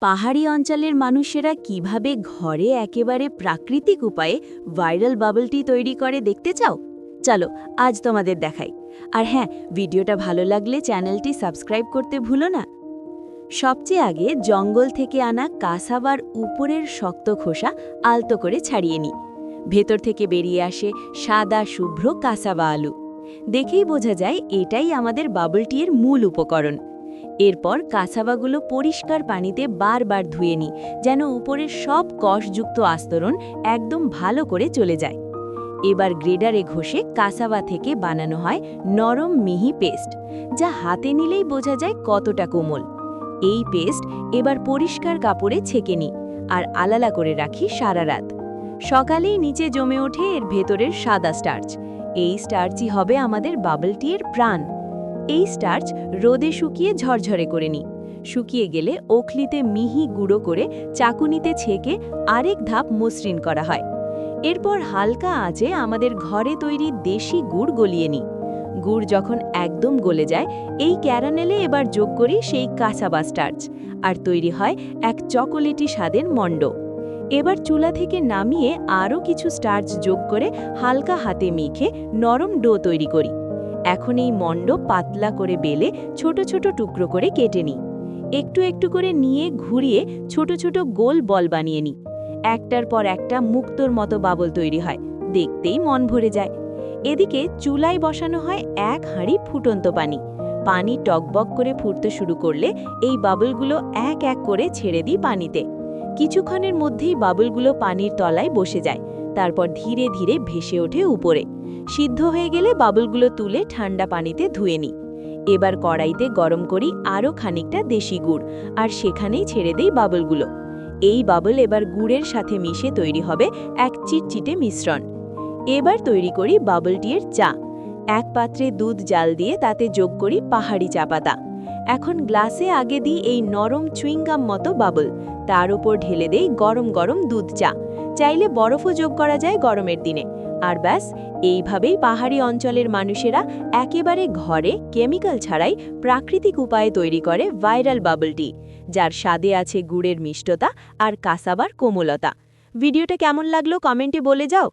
পাহাড়ি অঞ্চলের মানুষেরা কিভাবে ঘরে একেবারে প্রাকৃতিক উপায়ে ভাইরাল বাবল টি তৈরি করে দেখতে চাও? চলো আজ তোমাদের দেখাই। আর হ্যাঁ, ভিডিওটা ভালো লাগলে চ্যানেলটি সাবস্ক্রাইব করতে ভুলো না। সবচেয়ে আগে জঙ্গল থেকে আনা কাসাবার উপরের শক্ত খোসা আলতো করে ছাড়িয়ে নিই। ভেতর থেকে বেরিয়ে আসে সাদা শুভ্র কাসাবা আলু। দেখেই বোঝা যায় এটাই আমাদের বাবল টি এর মূল উপকরণ। এরপর কাসাবাগুলো পরিষ্কার পানিতে বারবার ধুয়ে নিই, যেন উপরের সব কষযুক্ত আস্তরণ একদম ভালো করে চলে যায়। এবার গ্রেডারে ঘষে কাসাবা থেকে বানানো হয় নরম মিহি পেস্ট, যা হাতে নিলেই বোঝা যায় কতটা কোমল। এই পেস্ট এবার পরিষ্কার কাপড়ে ছেঁকে নিই আর আলাদা করে রাখি সারা রাত। সকালেই নিচে জমে ওঠে এর ভেতরের সাদা স্টার্চ। এই স্টার্চই হবে আমাদের বাবল টি এর প্রাণ। এই স্টার্চ রোদে শুকিয়ে ঝরঝরে করে নিই। শুকিয়ে গেলে ওখলিতে মিহি গুঁড়ো করে চাকুনিতে ছেঁকে আরেক ধাপ মসৃণ করা হয়। এরপর হালকা আঁচে আমাদের ঘরে তৈরি দেশি গুড় গলিয়ে নিই। গুড় যখন একদম গলে যায়, এই ক্যারামেলে এবার যোগ করি সেই কাসাবা স্টার্চ, আর তৈরি হয় এক চকোলেটি স্বাদের মণ্ড। এবার চুলা থেকে নামিয়ে আরও কিছু স্টার্চ যোগ করে হালকা হাতে মেখে নরম ডো তৈরি করি। এখন এই মণ্ড পাতলা করে বেলে ছোট ছোট টুকরো করে কেটে নিই। একটু একটু করে নিয়ে ঘুরিয়ে ছোট ছোট গোল বল বানিয়ে নিই। একটার পর একটা মুক্তোর মতো বাবল তৈরি হয়, দেখতেই মন ভরে যায়। এদিকে চুলায় বসানো হয় এক হাঁড়ি ফুটন্ত পানি। পানি টকবক করে ফুটতে শুরু করলে এই বাবলগুলো এক এক করে ছেড়ে দিই পানিতে। কিছুক্ষণের মধ্যেই বাবলগুলো পানির তলায় বসে যায়, তারপর ধীরে ধীরে ভেসে ওঠে উপরে। সিদ্ধ হয়ে গেলে বাবলগুলো তুলে ঠান্ডা পানিতে ধুয়ে নিই। এবার কড়াইতে গরম করি আরও খানিকটা দেশি গুড়, আর সেখানেই ছেড়ে দেই বাবলগুলো। এই বাবল এবার গুড়ের সাথে মিশে তৈরি হবে এক চিটচিটে মিশ্রণ। এবার তৈরি করি বাবল টি এর চা। এক পাত্রে দুধ জাল দিয়ে তাতে যোগ করি পাহাড়ি চা পাতা। এখন গ্লাসে আগে দিই এই নরম চুইংগাম মতো বাবল, তার উপর ঢেলে দেই গরম গরম দুধ চা। চাইলে বরফও যোগ করা যায় গরমের দিনে। আর ব্যাস, এইভাবেই পাহাড়ি অঞ্চলের মানুষেরা একেবারে ঘরে কেমিক্যাল ছাড়াই প্রাকৃতিক উপায়ে তৈরি করে ভাইরাল বাবল টি, যার স্বাদে আছে গুড়ের মিষ্টতা আর কাসাবার কোমলতা। ভিডিওটা কেমন লাগলো কমেন্টে বলে যাও।